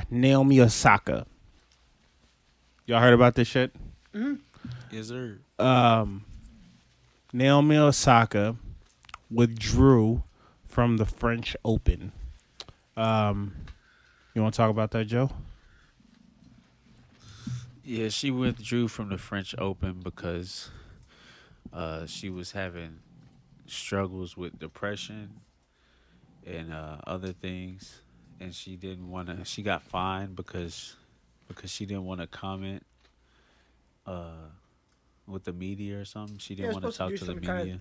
Naomi Osaka. Y'all heard about this shit? Mm-hmm. Yes, sir. Naomi Osaka withdrew from the French Open. You want to talk about that, Joe? Yeah, she withdrew from the French Open because she was having struggles with depression and other things, and she didn't want to. She got fined because she didn't want to comment with the media or something. She didn't want to talk to the media.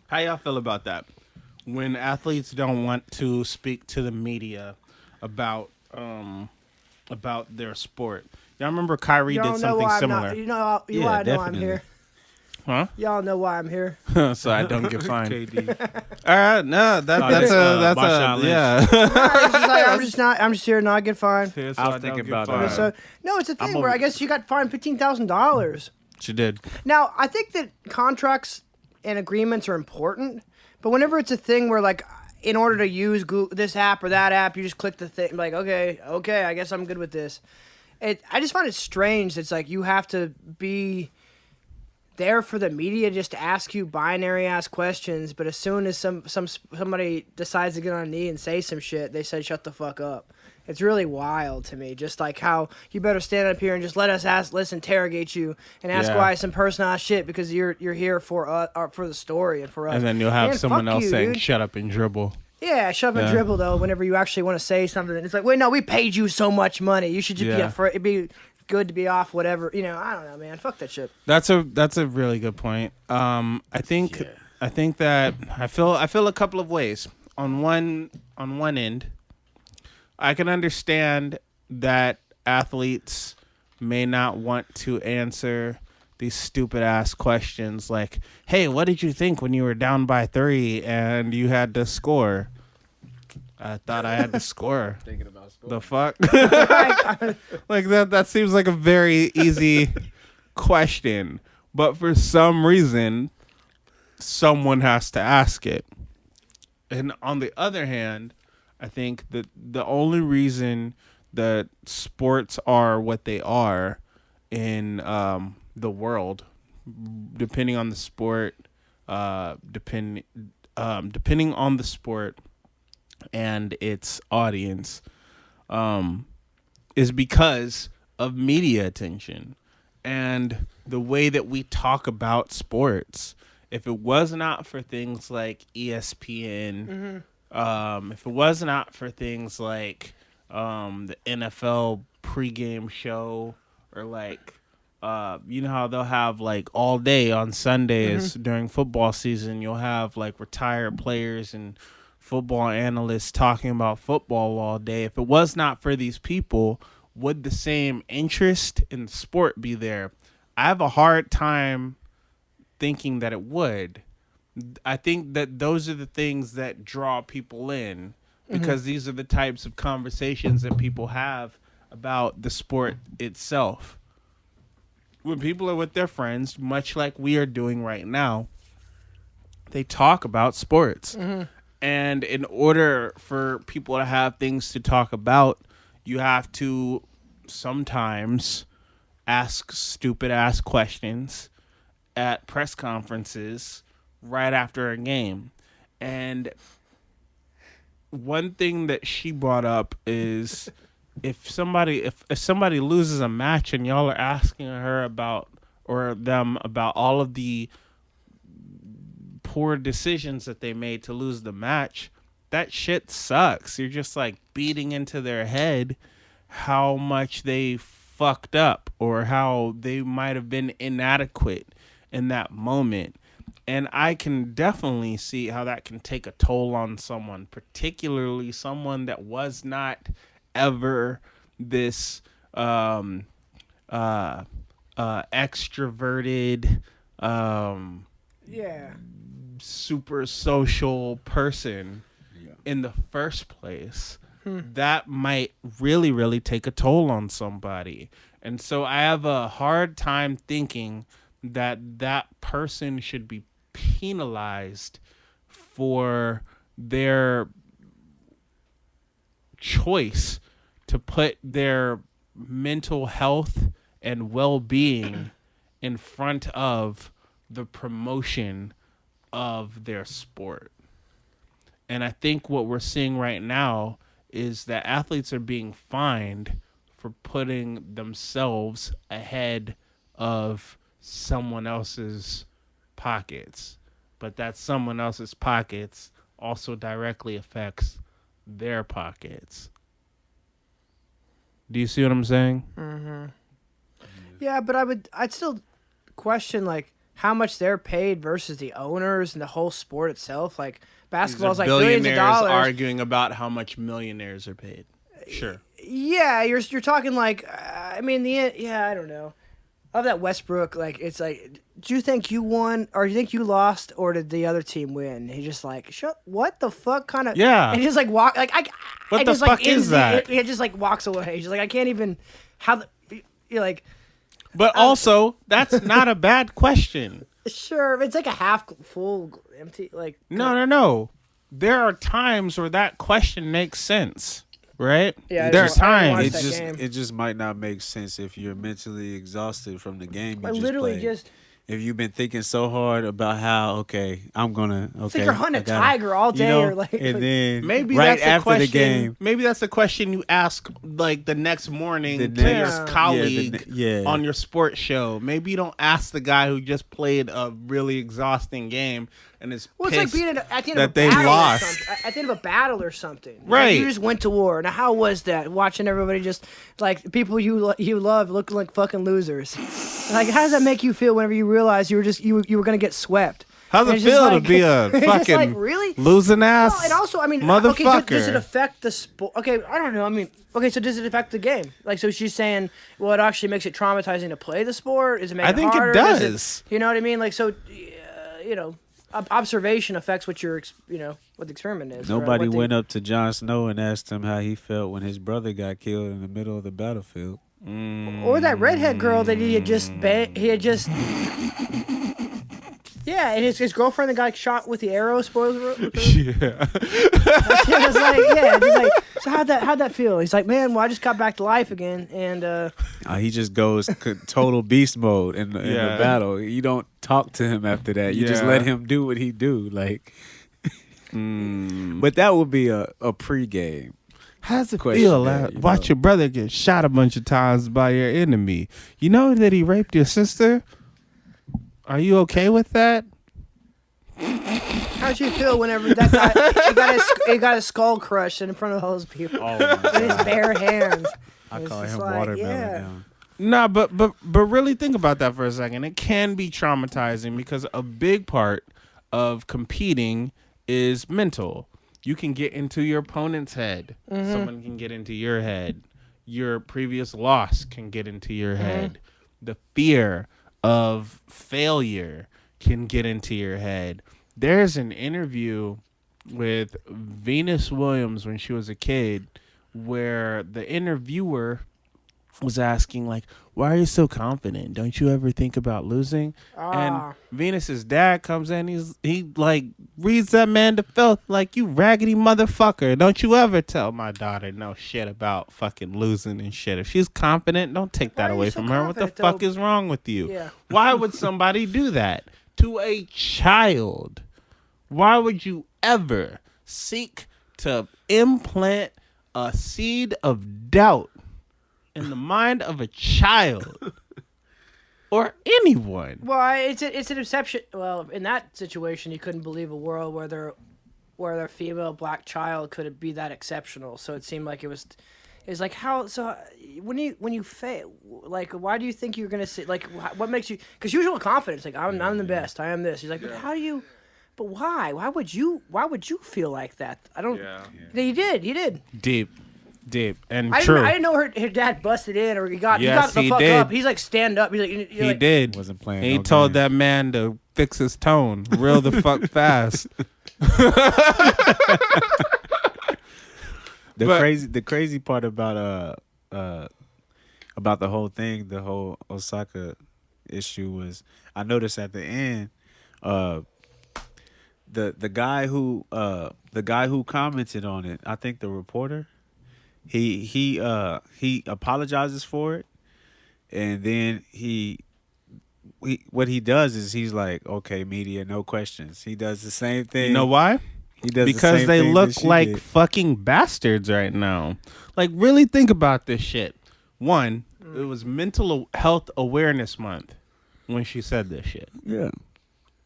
How y'all feel about that? When athletes don't want to speak to the media about their sport. Y'all remember Kyrie did something similar. Why I know I'm here. Huh? Y'all know why I'm here. So I don't get fined. KD. All right, no, that's yeah. I'm just here not get fined. I was thinking about So no, it's a thing where I guess you got fined $15,000. She did. Now I think that contracts and agreements are important, but whenever it's a thing where like, in order to use this app or that app, you just click the thing like, okay, I guess I'm good with this. I just find it strange. It's like you have to be there for the media just to ask you binary ass questions, but as soon as somebody decides to get on a knee and say some shit, they say shut the fuck up. It's really wild to me, just like how you better stand up here and just let us interrogate you and ask why some personal shit because you're here for the story and for us. And then you'll have someone else saying shut up and dribble. Yeah, shut up and dribble though. Whenever you actually want to say something, it's like, wait, no, we paid you so much money. You should just be afraid. It'd be good to be off whatever. I don't know, man. Fuck that shit. That's a really good point. I think that I feel a couple of ways. On one end, I can understand that athletes may not want to answer these stupid ass questions like, "Hey, what did you think when you were down by 3 and you had to score?" I thought I had to score. Thinking about scoring. The fuck? Like that seems like a very easy question, but for some reason someone has to ask it. And on the other hand, I think that the only reason that sports are what they are in the world, depending on the sport, depending on the sport and its audience, is because of media attention and the way that we talk about sports. If it was not for things like ESPN, if it was not for things like the NFL pregame show, or like you know how they'll have like all day on Sundays during football season, you'll have like retired players and football analysts talking about football all day. If it was not for these people, would the same interest in sport be there? I have a hard time thinking that it would. I think that those are the things that draw people in, because these are the types of conversations that people have about the sport itself. When people are with their friends, much like we are doing right now, they talk about sports. And in order for people to have things to talk about, you have to sometimes ask stupid ass questions at press conferences right after a game. And one thing that she brought up is if somebody loses a match and y'all are asking her about, or them about, all of the poor decisions that they made to lose the match, that shit sucks. You're just like beating into their head how much they fucked up or how they might have been inadequate in that moment. And I can definitely see how that can take a toll on someone, particularly someone that was not ever this extroverted, super social person in the first place. That might really, really take a toll on somebody. And so I have a hard time thinking that that person should be penalized for their choice to put their mental health and well-being in front of the promotion of their sport. And I think what we're seeing right now is that athletes are being fined for putting themselves ahead of someone else's pockets. But that someone else's pockets also directly affects their pockets. Do you see what I'm saying? Mm-hmm. Yeah, but I'd still question like how much they're paid versus the owners and the whole sport itself. Like basketball's like billions of dollars. Arguing about how much millionaires are paid. Sure. Yeah, you're talking like I don't know. Of that Westbrook, like it's like, do you think you won or do you think you lost or did the other team win? He just like, what the fuck kind of and he just like walk like what the fuck is that? He just like walks away. He's just like, I can't even you're like. But also, that's not a bad question. Sure, it's like a half full empty like. No. There are times where that question makes sense. Right? Yeah, there are times. It just might not make sense if you're mentally exhausted from the game. You literally played. just. If you've been thinking so hard about how I'm gonna it's like you're hunting a tiger all day, or like, and then maybe right that's after question, the game, maybe that's a question you ask like the next morning to your colleague on your sports show. Maybe you don't ask the guy who just played a really exhausting game and is pissed it's like being at the end that of a they battle lost. at the end of a battle or something. Right. Like you just went to war. Now, how was that? Watching everybody just like people you love looking like fucking losers. Like, how does that make you feel whenever you realize you were gonna get swept? How's it feel to be a fucking like, really? losing ass? Well, and also, I mean, motherfucker. Okay, does it affect the sport? Okay, I don't know. I mean, okay, so does it affect the game? Like, so she's saying, well, it actually makes it traumatizing to play the sport. Does it make it harder? I think it does. You know what I mean? Like, so, observation affects what what the experiment is. Nobody went up to Jon Snow and asked him how he felt when his brother got killed in the middle of the battlefield. Or that redhead girl that he had just yeah, and his girlfriend that got shot with the arrow. Spoilers. Yeah. Just like, so how'd that feel? He's like, man, well, I just got back to life again, and he just goes total beast mode in the battle. You don't talk to him after that. You just let him do what he do. Like, but that would be a pregame. How's it feel? Watch your brother get shot a bunch of times by your enemy. You know that he raped your sister? Are you okay with that? How'd you feel whenever that guy he got his skull crushed in front of all those people with his bare hands? I call him watermelon now. Nah, but really think about that for a second. It can be traumatizing because a big part of competing is mental. You can get into your opponent's head. Mm-hmm. Someone can get into your head. Your previous loss can get into your head. The fear of failure can get into your head. There's an interview with Venus Williams when she was a kid where the interviewer was asking, like, why are you so confident? Don't you ever think about losing? And Venus's dad comes in, he like reads that man to filth like, you raggedy motherfucker. Don't you ever tell my daughter no shit about fucking losing and shit. If she's confident, don't take that away from her. What the fuck is wrong with you? Yeah. Why would somebody do that to a child? Why would you ever seek to implant a seed of doubt in the mind of a child or anyone? Well, it's an exception. Well, in that situation, you couldn't believe a world where their female black child could be that exceptional. So it seemed like it's like how. So when you fail, like, why do you think you're gonna say, like, what makes you? Because usual confidence, like, I'm the best. I am this. He's like, but how do you? But why? Why would you feel like that? I don't. Yeah. He did. Deep and true. I didn't know her dad busted in or he got the fuck up. He's like, stand up. He's like, he did. Wasn't playing. He told that man to fix his tone real the fuck fast. The crazy part about the whole thing, the whole Osaka issue was, I noticed at the end, the guy who commented on it, I think the reporter, he apologizes for it, and then what he does is he's like, okay, media, no questions. He does the same thing. You know why? He does because the same they thing look that she like did. fucking bastards right now. Like, really think about this shit. One, it was Mental Health Awareness Month when she said this shit. Yeah.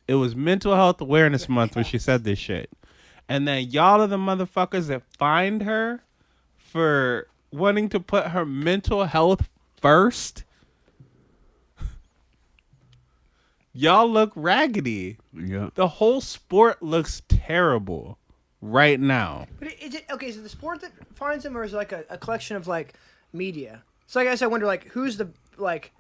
It was Mental Health Awareness Month when she said this shit. And then y'all are the motherfuckers that fined her for wanting to put her mental health first. Y'all look raggedy. Yeah. The whole sport looks terrible right now. But is it okay? So the sport that finds him, or is it like a collection of like media? So I guess I wonder like who's the like.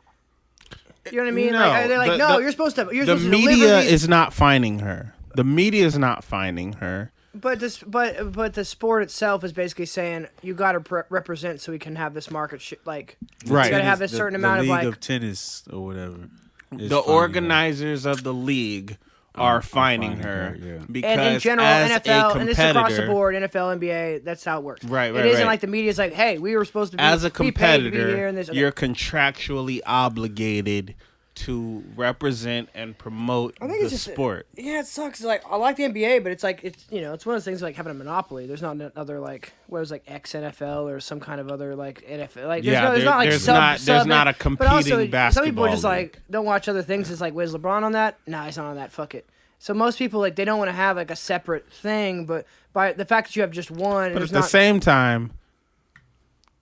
You know what I mean? No, like are they like the- you're supposed to. You're The supposed to media deliver these, is not finding her. The media is not finding her. But the sport itself is basically saying you got to represent so we can have this market Right. You got to have a certain amount of league like. of tennis or whatever. is The finding organizers of the league are finding her yeah. because And in general, as NFL, a and this is across the competitor, board, NFL, NBA, that's how it works. Right, It right, isn't right. like the media's like, hey, we were supposed to be as a be paid to be here competitor, and this. Okay. you're contractually obligated to represent and promote I think the it's just sport. Yeah, it sucks. Like I like the NBA, but it's like it's it's one of those things like having a monopoly. There's not another like what was like ex NFL or some kind of other like NFL. Like there's not like there's not a but competing also, basketball. some people are just league. like don't watch other things. It's like, where's LeBron on that? Nah, he's not on that. Fuck it. So most people like they don't want to have like a separate thing, but by the fact that you have just one, But there's at the not same time,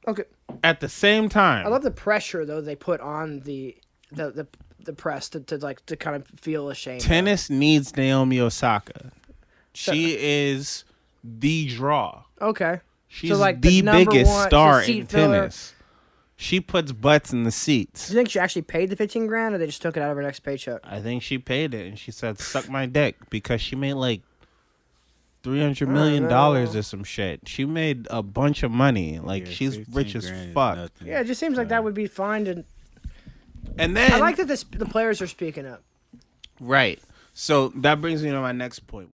okay. I I love the pressure though they put on the press to kind of feel ashamed. tennis needs Naomi Osaka. She is the draw. Okay. She's So, like, the number biggest one- star she's a in seat filler. tennis. She puts butts in the seats. Do you think she actually paid the $15,000, or they just took it out of her next paycheck? I think she paid it, and she said, "Suck my dick," because she made like $300 million or some shit. She made a bunch of money. Like Yeah, she's 15 rich as grand is fuck. nothing. Yeah, it just seems like that would be fine. To And then I like that the players are speaking up. right. So that brings me to my next point.